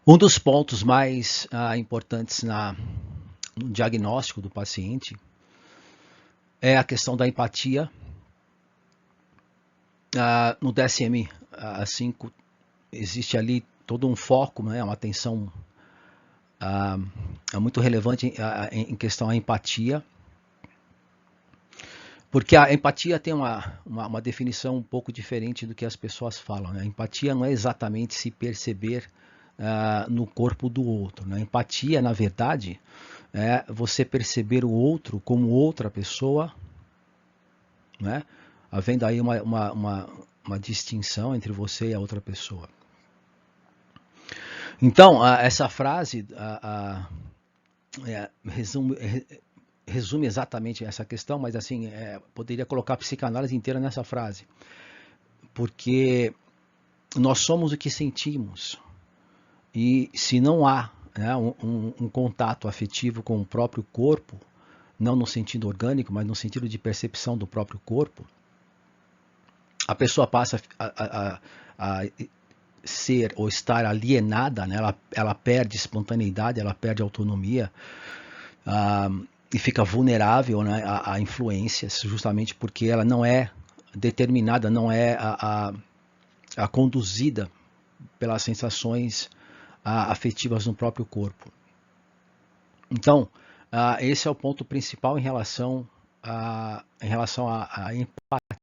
Um dos pontos mais importantes no diagnóstico do paciente é a questão da empatia. No DSM-5 existe ali todo um foco, né, uma atenção muito relevante em questão à empatia, porque a empatia tem uma definição um pouco diferente do que as pessoas falam. Né? A empatia não é exatamente se perceber no corpo do outro. Né? Empatia, na verdade, é você perceber o outro como outra pessoa, né? Havendo aí uma distinção entre você e a outra pessoa. Então, essa frase resume exatamente essa questão, mas assim, poderia colocar a psicanálise inteira nessa frase. Porque nós somos o que sentimos. E se não há, né, um contato afetivo com o próprio corpo, não no sentido orgânico, mas no sentido de percepção do próprio corpo, a pessoa passa a ser ou estar alienada, né? Ela perde espontaneidade, ela perde autonomia e fica vulnerável, né, a influências, justamente porque ela não é determinada, não é conduzida pelas sensações afetivas no próprio corpo. Então, esse é o ponto principal em relação à empatia.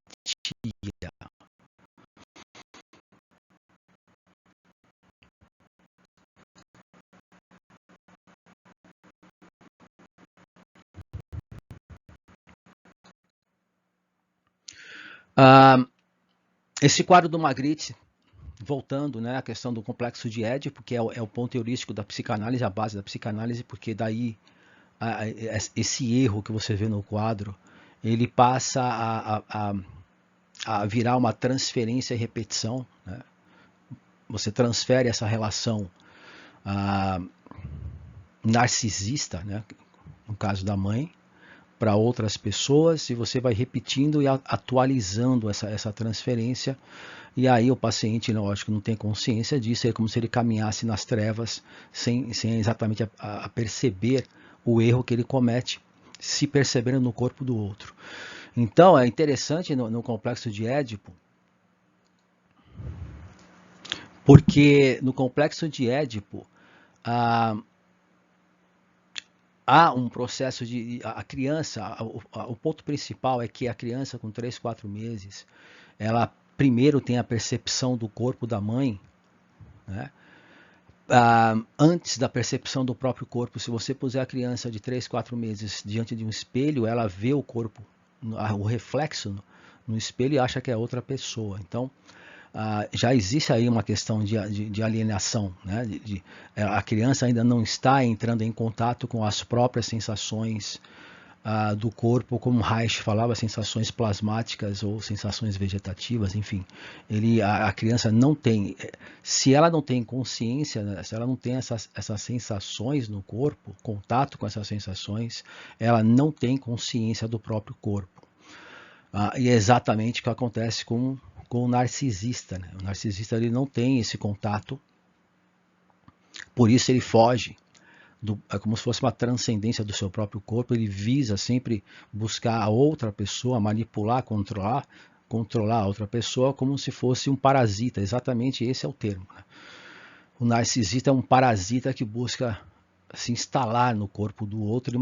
Esse quadro do Magritte, voltando, né, à questão do complexo de Édipo, que é o ponto heurístico da psicanálise, a base da psicanálise, porque daí esse erro que você vê no quadro, ele passa a virar uma transferência e repetição. Né? Você transfere essa relação narcisista, né, no caso da mãe, para outras pessoas, e você vai repetindo e atualizando essa transferência, e aí o paciente, lógico, não tem consciência disso, é como se ele caminhasse nas trevas sem exatamente a perceber o erro que ele comete, se percebendo no corpo do outro. Então é interessante no complexo de Édipo, porque no complexo de Édipo há um processo de a criança, o ponto principal é que a criança com 3, 4 meses, ela primeiro tem a percepção do corpo da mãe, né? Antes da percepção do próprio corpo. Se você puser a criança de 3, 4 meses diante de um espelho, ela vê o corpo, o reflexo no espelho e acha que é outra pessoa. Então, já existe aí uma questão de alienação, né? A criança ainda não está entrando em contato com as próprias sensações do corpo, como Reich falava, sensações plasmáticas ou sensações vegetativas, enfim. A criança não tem, se ela não tem consciência, né, se ela não tem essas sensações no corpo, contato com essas sensações, ela não tem consciência do próprio corpo. E é exatamente o que acontece com o narcisista. Né? O narcisista ele não tem esse contato, por isso ele foge. É como se fosse uma transcendência do seu próprio corpo, ele visa sempre buscar a outra pessoa, manipular, controlar a outra pessoa como se fosse um parasita, exatamente esse é o termo. Né? O narcisista é um parasita que busca se instalar no corpo do outro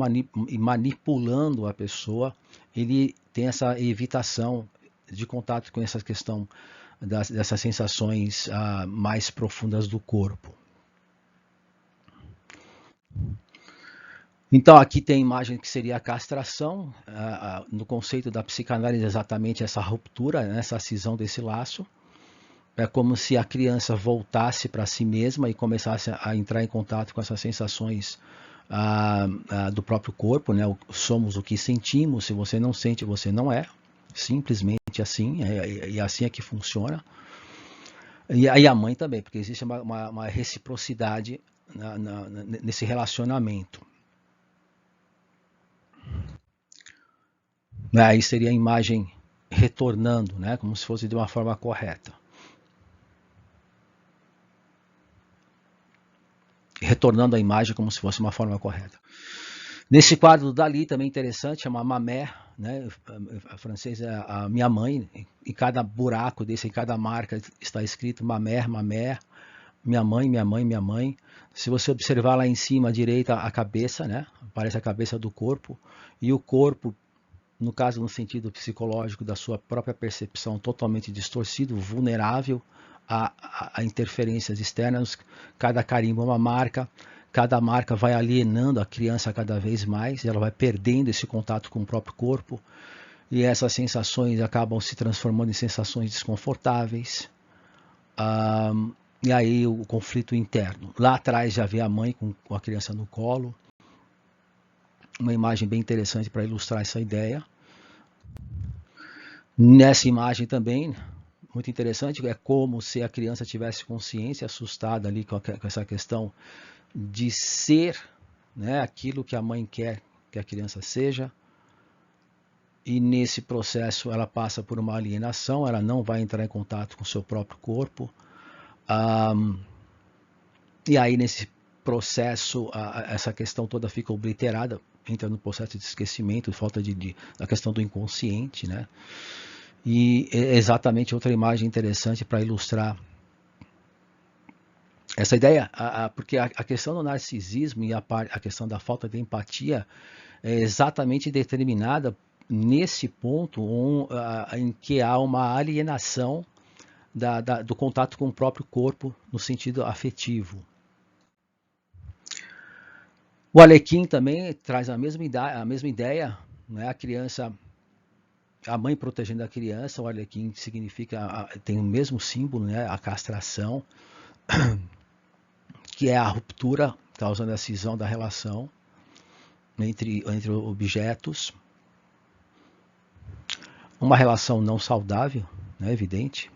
e manipulando a pessoa, ele tem essa evitação de contato com essa questão dessas sensações mais profundas do corpo. Então aqui tem a imagem que seria a castração, no conceito da psicanálise exatamente essa ruptura, né, essa cisão desse laço. É como se a criança voltasse para si mesma e começasse a entrar em contato com essas sensações do próprio corpo, né? Somos o que sentimos, se você não sente, você não é. Simplesmente assim, e assim é que funciona. E aí a mãe também, porque existe uma reciprocidade nesse relacionamento. Aí seria a imagem retornando, né, como se fosse de uma forma correta. retornando a imagem como se fosse uma forma correta. Nesse quadro do Dali, também interessante, chama Mamé, né? A francês é a minha mãe, em cada buraco desse, em cada marca está escrito Mamé, Mamé, minha mãe, minha mãe, minha mãe. Se você observar lá em cima à direita a cabeça, né? Aparece a cabeça do corpo, e o corpo, no caso no sentido psicológico da sua própria percepção, totalmente distorcido, vulnerável a interferências externas. Cada carimbo é uma marca. Cada marca vai alienando a criança cada vez mais, ela vai perdendo esse contato com o próprio corpo, e essas sensações acabam se transformando em sensações desconfortáveis. E aí o conflito interno. Lá atrás já vê a mãe com a criança no colo, uma imagem bem interessante para ilustrar essa ideia. Nessa imagem também, muito interessante, é como se a criança tivesse consciência, assustada ali com essa questão de ser, né, aquilo que a mãe quer que a criança seja, e nesse processo ela passa por uma alienação, ela não vai entrar em contato com o seu próprio corpo, e aí nesse processo essa questão toda fica obliterada, entra no processo de esquecimento, falta da questão do inconsciente, né? E é exatamente outra imagem interessante para ilustrar essa ideia, porque a questão do narcisismo e a questão da falta de empatia é exatamente determinada nesse ponto em que há uma alienação do contato com o próprio corpo no sentido afetivo. O Alekhine também traz a mesma ideia, né? A criança, a mãe protegendo a criança. O Alekhine significa, tem o mesmo símbolo, né? A castração, que é a ruptura causando a cisão da relação entre objetos. Uma relação não saudável, né, evidente,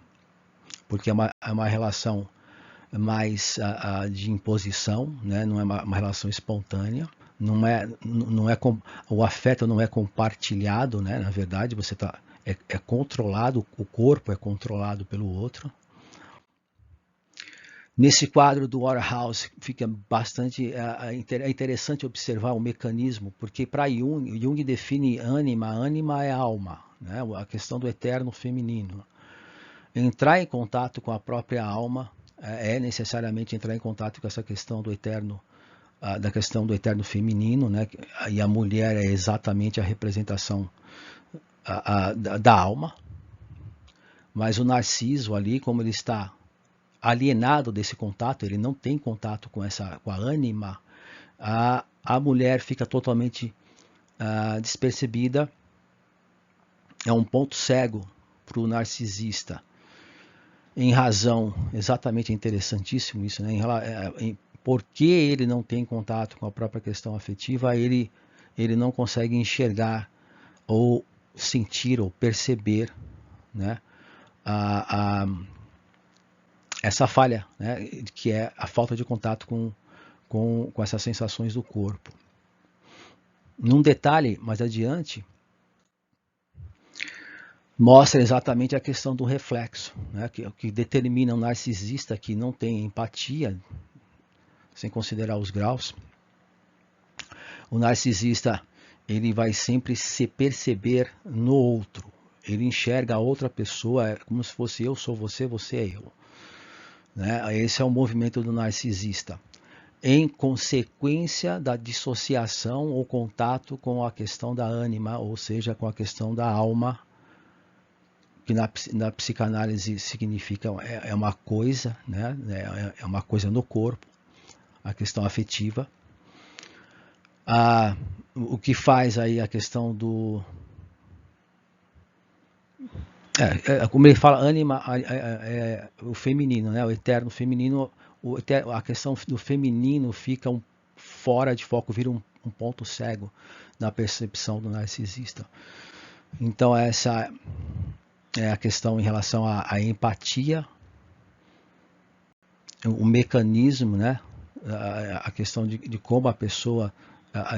porque é uma relação mais de imposição, né, não é uma relação espontânea, não é o afeto não é compartilhado, né, na verdade você é controlado, o corpo é controlado pelo outro. Nesse quadro do Waterhouse fica bastante interessante observar o mecanismo, porque para Jung define ânima é alma, né? A questão do eterno feminino. Entrar em contato com a própria alma é necessariamente entrar em contato com essa questão do eterno, da questão do eterno feminino, né? E a mulher é exatamente a representação da alma, mas o Narciso ali, como ele está alienado desse contato, ele não tem contato com a ânima, a mulher fica totalmente despercebida, é um ponto cego para o narcisista, em razão, exatamente interessantíssimo isso, né? Porque ele não tem contato com a própria questão afetiva, ele não consegue enxergar ou sentir ou perceber, né, essa falha, né, que é a falta de contato com essas sensações do corpo. Num detalhe mais adiante, mostra exatamente a questão do reflexo, né, que determina um narcisista que não tem empatia, sem considerar os graus. O narcisista, ele vai sempre se perceber no outro, ele enxerga a outra pessoa como se fosse eu sou você, você é eu. Né? Esse é o movimento do narcisista, em consequência da dissociação ou contato com a questão da ânima, ou seja, com a questão da alma, que na psicanálise significa é uma coisa, né? É uma coisa no corpo, a questão afetiva. O que faz aí a questão do... como ele fala, ânima é o feminino, né? O eterno feminino, a questão do feminino fica fora de foco, vira um ponto cego na percepção do narcisista. Então essa é a questão em relação à empatia, o mecanismo, né? A questão de como a pessoa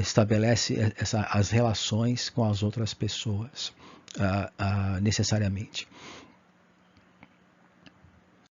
estabelece as relações com as outras pessoas, necessariamente.